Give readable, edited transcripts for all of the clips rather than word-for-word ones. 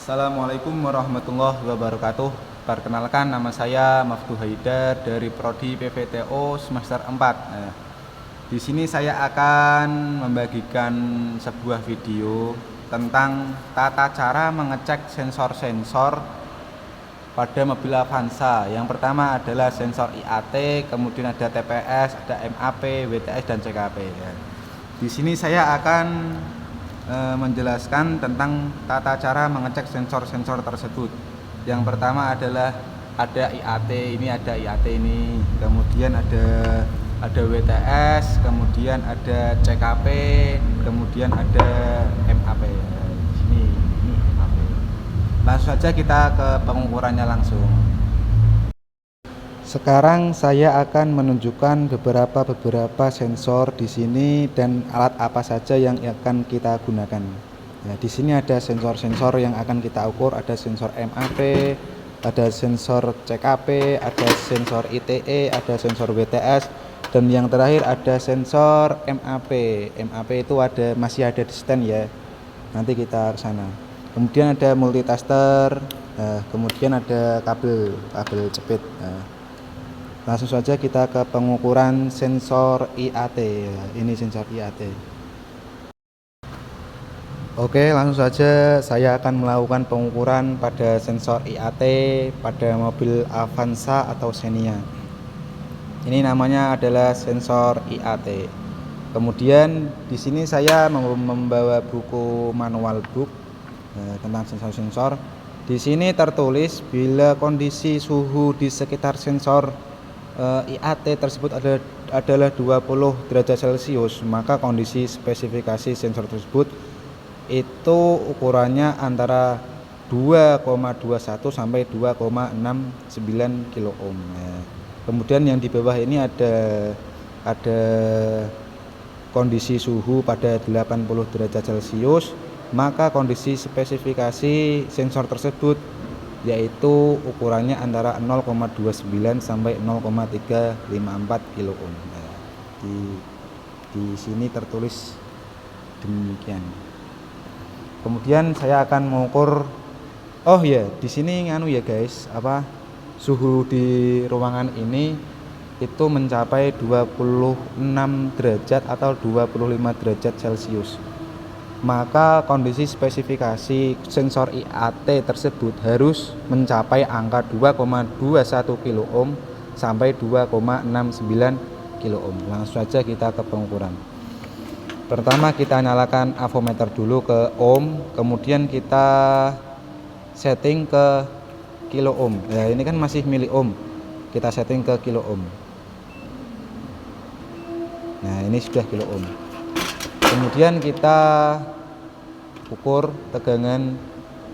Assalamualaikum warahmatullahi wabarakatuh. Perkenalkan, nama saya Maftu Haidar dari Prodi PPTO semester 4. Di sini saya akan membagikan sebuah video tentang tata cara mengecek sensor-sensor pada mobil Avanza. Yang pertama adalah sensor IAT, kemudian ada TPS, ada MAP, WTS dan CKP. Di sini saya akan menjelaskan tentang tata cara mengecek sensor-sensor tersebut. Yang pertama adalah ada IAT, ini, kemudian ada WTS, kemudian ada CKP, kemudian ada MAP. Ini MAP. Langsung saja kita ke pengukurannya langsung. Sekarang saya akan menunjukkan beberapa sensor di sini dan alat apa saja yang akan kita gunakan. Ya, di sini ada sensor-sensor yang akan kita ukur, ada sensor MAP, ada sensor CKP, ada sensor ITE, ada sensor WTS, dan yang terakhir ada sensor MAP. MAP itu masih ada di stand ya. Nanti kita ke sana. Kemudian ada multitaster, kemudian ada kabel jepit. Langsung saja kita ke pengukuran sensor IAT. Ini sensor IAT. Oke, langsung saja saya akan melakukan pengukuran pada sensor IAT pada mobil Avanza atau Xenia. Ini namanya adalah sensor IAT. Kemudian di sini saya membawa buku manual book tentang sensor-sensor. Di sini tertulis bila kondisi suhu di sekitar sensor IAT tersebut adalah 20 derajat Celcius, maka kondisi spesifikasi sensor tersebut itu ukurannya antara 2,21 sampai 2,69 kilo ohm. Kemudian yang di bawah ini ada kondisi suhu pada 80 derajat Celcius, maka kondisi spesifikasi sensor tersebut yaitu ukurannya antara 0,29 sampai 0,354 kilo ohm. Di sini tertulis demikian. Kemudian saya akan mengukur, di sini guys, suhu di ruangan ini itu mencapai 26 derajat atau 25 derajat Celcius. Maka kondisi spesifikasi sensor IAT tersebut harus mencapai angka 2,21 kilo ohm sampai 2,69 kilo ohm. Langsung saja kita ke pengukuran. Pertama kita nyalakan avometer dulu ke ohm, kemudian kita setting ke kilo ohm. Ya, ini kan masih mili ohm. Kita setting ke kilo ohm. Nah, ini sudah kilo ohm. Kemudian kita ukur tegangan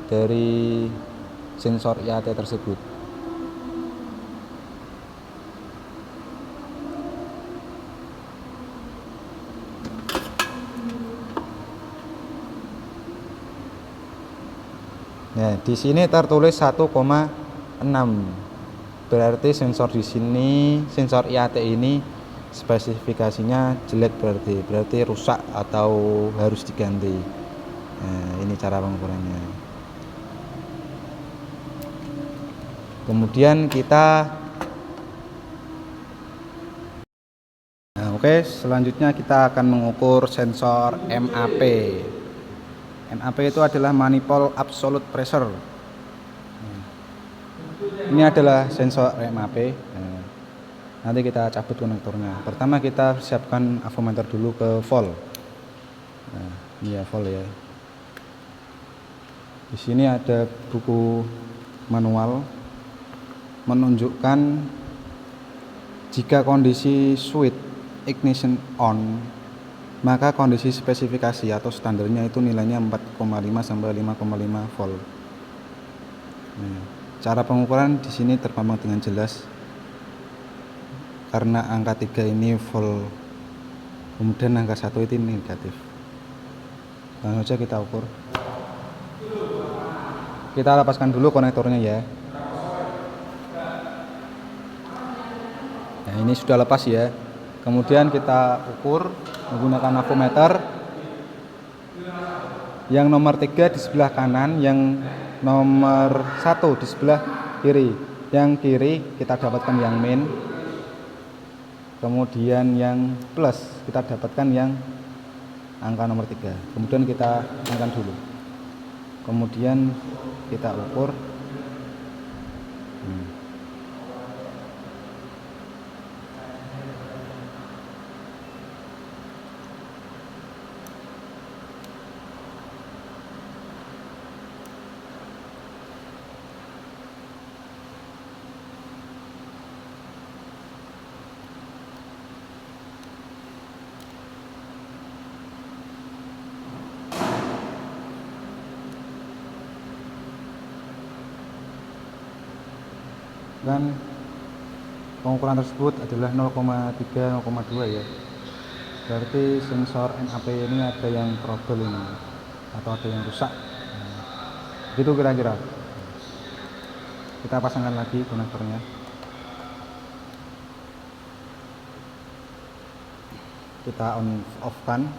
dari sensor IAT tersebut. Nah, di sini tertulis 1,6. Berarti sensor di sini, sensor IAT ini spesifikasinya jelek, berarti rusak atau harus diganti. Nah, ini cara pengukurannya. Kemudian kita selanjutnya kita akan mengukur sensor MAP. MAP itu adalah manifold absolute pressure. Ini adalah sensor MAP. Nanti kita cabut konektornya. Pertama kita siapkan avometer dulu ke volt. Nah, ini ya volt ya. Di sini ada buku manual menunjukkan jika kondisi switch ignition on, maka kondisi spesifikasi atau standarnya itu nilainya 4,5 sampai 5,5 volt. Nah, cara pengukuran di sini terpampang dengan jelas. Karena angka 3 ini volt, kemudian angka 1 itu negatif. Langsung saja kita ukur. Kita lepaskan dulu konektornya ya. Nah, ini sudah lepas ya. Kemudian kita ukur menggunakan avometer. Yang nomor 3 di sebelah kanan, yang nomor 1 di sebelah kiri. Yang kiri kita dapatkan yang min, kemudian yang plus kita dapatkan yang angka nomor 3. Kemudian kita angkat dulu, kemudian kita ukur. Dan pengukuran tersebut adalah 0,3 0,2 ya, berarti sensor NAP ini ada yang trouble ini, atau ada yang rusak, gitu kira-kira. Kita pasangkan lagi konektornya. Kita on off kan.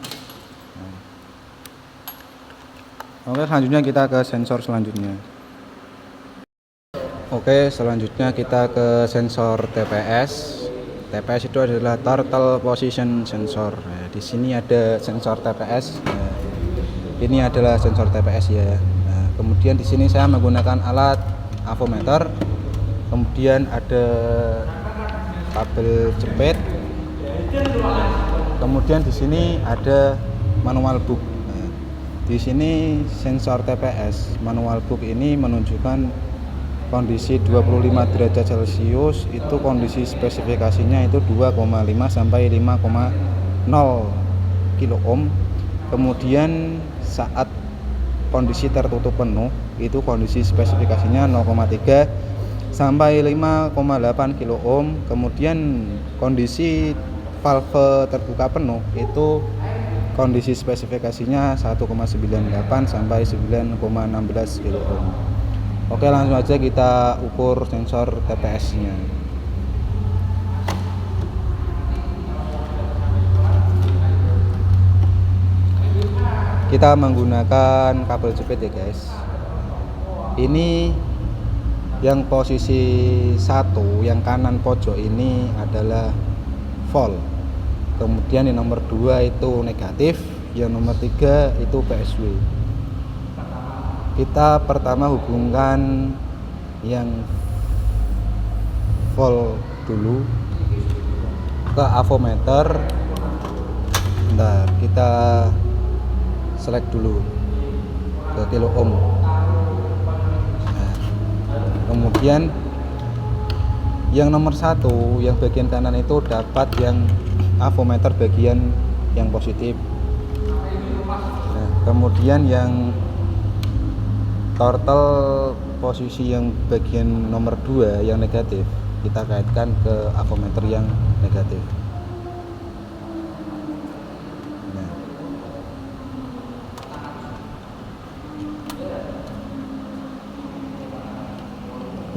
Oke, selanjutnya kita ke sensor selanjutnya. Oke, selanjutnya kita ke sensor TPS. TPS itu adalah Total Position Sensor. Nah, di sini ada sensor TPS. Nah, ini adalah sensor TPS ya. Nah, kemudian di sini saya menggunakan alat avometer. Kemudian ada kabel jepit. Kemudian di sini ada manual book. Nah, di sini sensor TPS manual book ini menunjukkan kondisi 25 derajat Celcius, itu kondisi spesifikasinya itu 2,5 sampai 5,0 kilo ohm. Kemudian saat kondisi tertutup penuh itu kondisi spesifikasinya 0,3 sampai 5,8 kilo ohm. Kemudian kondisi valve terbuka penuh itu kondisi spesifikasinya 1,98 sampai 9,16 kilo ohm. Oke, langsung aja kita ukur sensor TPS-nya. Kita menggunakan kabel jepit ya guys. Ini yang posisi 1, yang kanan pojok ini adalah volt. Kemudian yang nomor 2 itu negatif, yang nomor 3 itu PSW. Kita pertama hubungkan yang volt dulu ke avometer. Bentar, kita select dulu ke kilo ohm. Nah, kemudian yang nomor 1 yang bagian kanan itu dapat yang avometer bagian yang positif. Nah, kemudian yang total posisi yang bagian nomor 2 yang negatif kita kaitkan ke avometer yang negatif. Nah,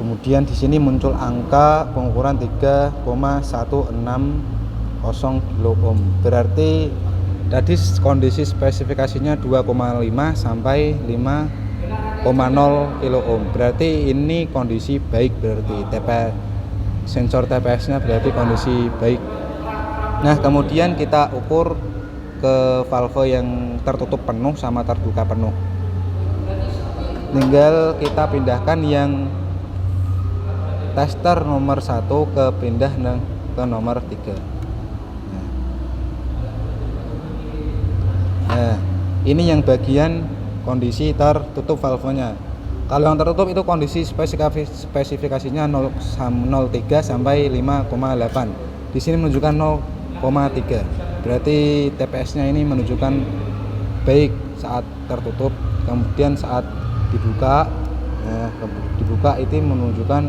kemudian di sini muncul angka pengukuran 3,160 kilo ohm. Berarti tadi kondisi spesifikasinya 2,5 sampai 5,0 kilo ohm. Berarti ini kondisi baik, berarti sensor TPS-nya berarti kondisi baik. Nah, kemudian kita ukur ke valve yang tertutup penuh sama terbuka penuh. Tinggal kita pindahkan yang tester nomor 1 ke nomor 3. Nah, ini yang bagian kondisi tertutup valvenya. Kalau yang tertutup itu kondisi spesifikasinya 0,3 sampai 5,8. Di sini menunjukkan 0,3. Berarti TPS-nya ini menunjukkan baik saat tertutup. Kemudian saat dibuka, dibuka itu menunjukkan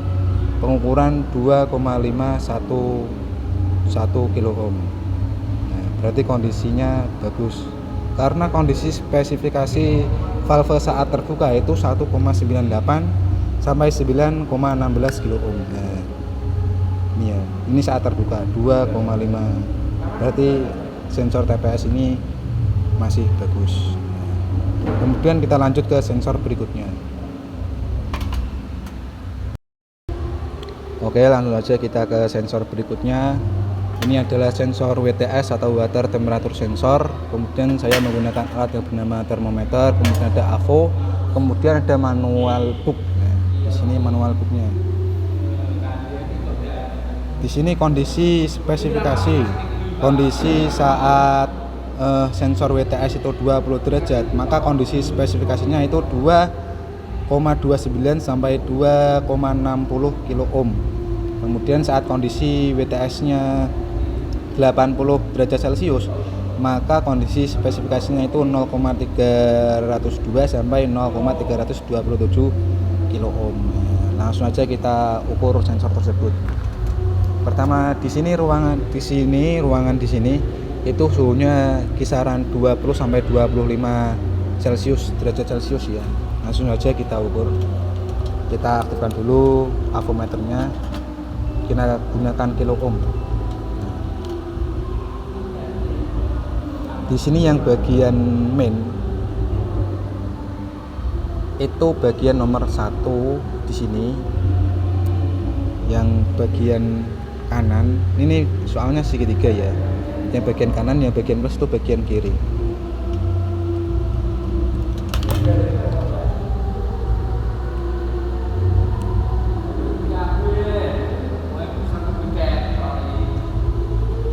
pengukuran 2,511 kilo ohm. Nah, berarti kondisinya bagus. Karena kondisi spesifikasi valve saat terbuka itu 1,98 sampai 9,16 kilo ohm. Nah, ini ya, ini saat terbuka 2,5. Berarti sensor TPS ini masih bagus. Kemudian kita lanjut ke sensor berikutnya. Oke, langsung saja kita ke sensor berikutnya. Ini adalah sensor WTS atau water temperature sensor. Kemudian saya menggunakan alat yang bernama termometer. Kemudian ada AVO. Kemudian ada manual book. Nah, di sini manual booknya. Di sini kondisi spesifikasi. Kondisi saat sensor WTS itu 20 derajat, maka kondisi spesifikasinya itu 2,29 sampai 2,60 kilo ohm. Kemudian saat kondisi WTS-nya 80 derajat Celcius, maka kondisi spesifikasinya itu 0,302 sampai 0,327 kilo ohm. Langsung aja kita ukur sensor tersebut. Pertama, di sini ruangan di sini itu suhunya kisaran 20 sampai 25 derajat Celcius ya. Langsung aja kita ukur. Kita aktifkan dulu avometernya. Kita gunakan kilo ohm. Di sini yang bagian main itu bagian nomor 1 di sini. Yang bagian kanan ini soalnya segitiga ya. Yang bagian kanan, yang bagian plus itu bagian kiri.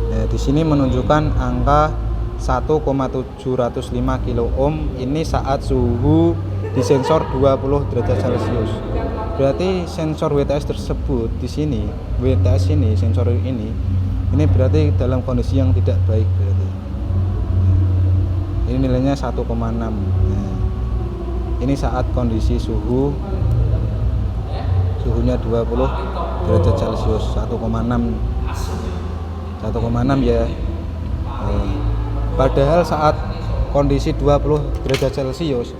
Nah, di sini menunjukkan angka 1,705 kilo ohm ini saat suhu di sensor 20 derajat Celcius. Berarti sensor WTS tersebut di sini, WTS ini, sensor ini berarti dalam kondisi yang tidak baik berarti. Ini nilainya 1,6. Nah, ini saat kondisi suhunya 20 derajat Celcius, 1,6 ya. Padahal saat kondisi 20 derajat Celcius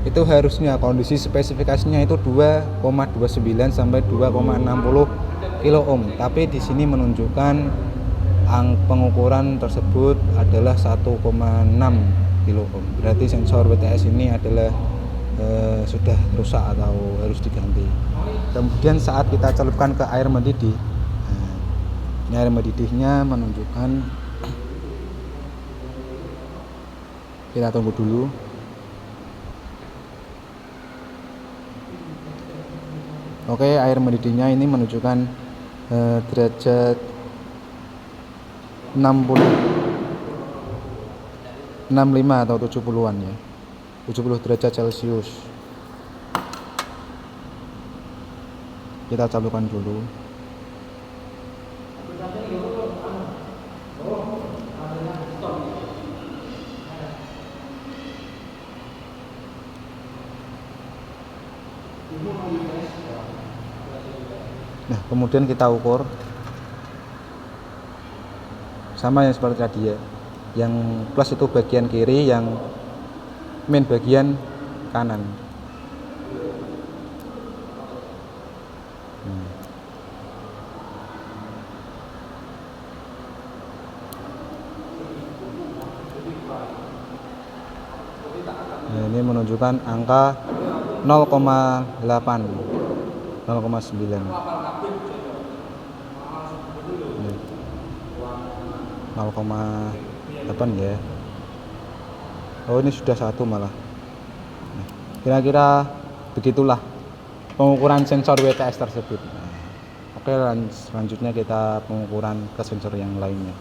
itu harusnya kondisi spesifikasinya itu 2,29 sampai 2,60 kilo ohm. Tapi di sini menunjukkan pengukuran tersebut adalah 1,6 kilo ohm. Berarti sensor WTS ini adalah sudah rusak atau harus diganti. Kemudian saat kita celupkan ke air mendidih, ini air mendidihnya menunjukkan, kita tunggu dulu. Oke, air mendidihnya ini menunjukkan derajat 65 atau 70-an ya. 70 derajat Celcius. Kita celupkan dulu. Nah, kemudian kita ukur sama yang seperti tadi ya. Yang plus itu bagian kiri, yang min bagian kanan. Nah, ini menunjukkan angka 0,8, 0,9. 0,8 ya. Oh, ini sudah 1 malah. Nah, kira-kira begitulah pengukuran sensor WTS tersebut. Oke, selanjutnya kita pengukuran ke sensor yang lainnya.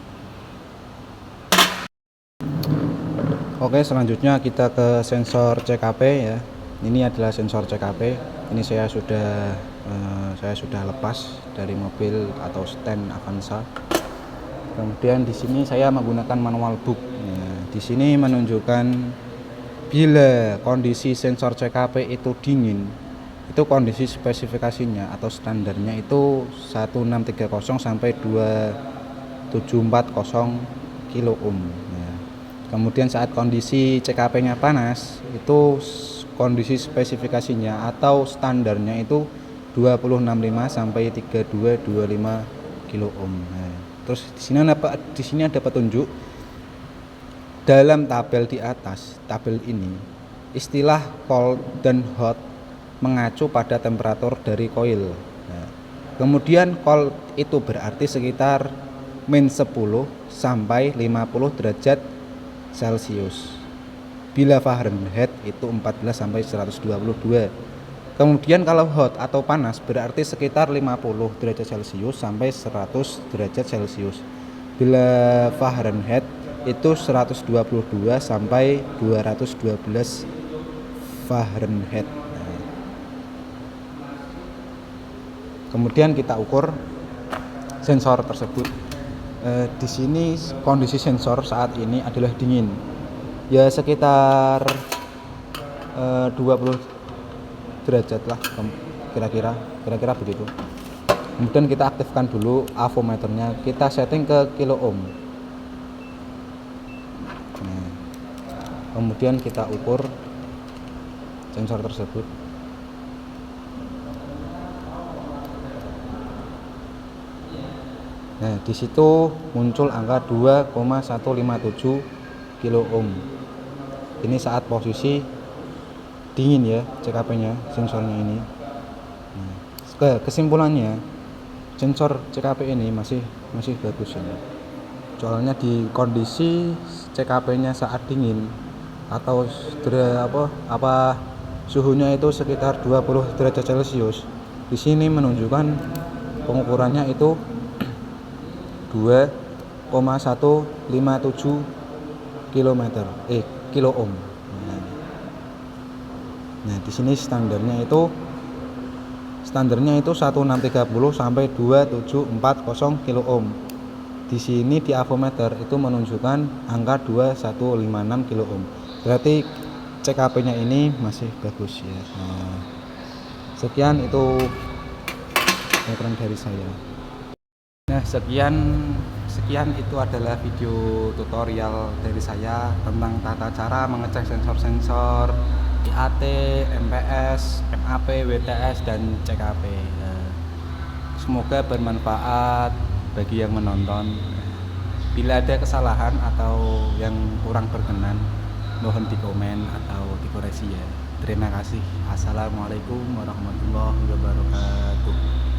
Oke, selanjutnya kita ke sensor CKP ya. Ini adalah sensor CKP. Ini saya sudah lepas dari mobil atau stand Avanza. Kemudian di sini saya menggunakan manual book. Nah, di sini menunjukkan bila kondisi sensor CKP itu dingin, itu kondisi spesifikasinya atau standarnya itu 1630 sampai 2740 kilo ohm. Nah, kemudian saat kondisi CKP-nya panas, itu kondisi spesifikasinya atau standarnya itu 2065 sampai 3225 kilo ohm. Nah, terus di sini ada petunjuk dalam tabel di atas. Tabel ini istilah cold dan hot mengacu pada temperatur dari koil. Nah, Kemudian cold itu berarti sekitar -10 sampai 50 derajat Celcius. Bila Fahrenheit itu 14 sampai 122. Kemudian kalau hot atau panas berarti sekitar 50 derajat Celcius sampai 100 derajat Celcius. Bila Fahrenheit itu 122 sampai 212 Fahrenheit. Kemudian kita ukur sensor tersebut. Di sini kondisi sensor saat ini adalah dingin. Ya sekitar 20 derajat lah kira-kira begitu. Kemudian kita aktifkan dulu avometernya, kita setting ke kilo ohm. Nah, kemudian kita ukur sensor tersebut. Nah, di situ muncul angka 2,157 kilo ohm. Ini saat posisi dingin ya CKP-nya, sensornya ini. Nah, kesimpulannya sensor CKP ini masih bagus ya. Soalnya di kondisi CKP-nya saat dingin atau suhunya itu sekitar 20 derajat Celcius. Di sini menunjukkan pengukurannya itu 2,157 kilo ohm. Nah, di sini standarnya itu 1630 sampai 2740 kilo ohm. Di sini di avometer itu menunjukkan angka 2156 kilo ohm. Berarti CKP-nya ini masih bagus ya. Nah, sekian itu background dari saya. Nah, sekian itu adalah video tutorial dari saya tentang tata cara mengecek sensor-sensor IAT, MPS, MAP, WTS, dan CKP. Semoga bermanfaat bagi yang menonton. Bila ada kesalahan atau yang kurang berkenan, mohon dikomen atau dikoreksi ya. Terima kasih. Assalamualaikum warahmatullahi wabarakatuh.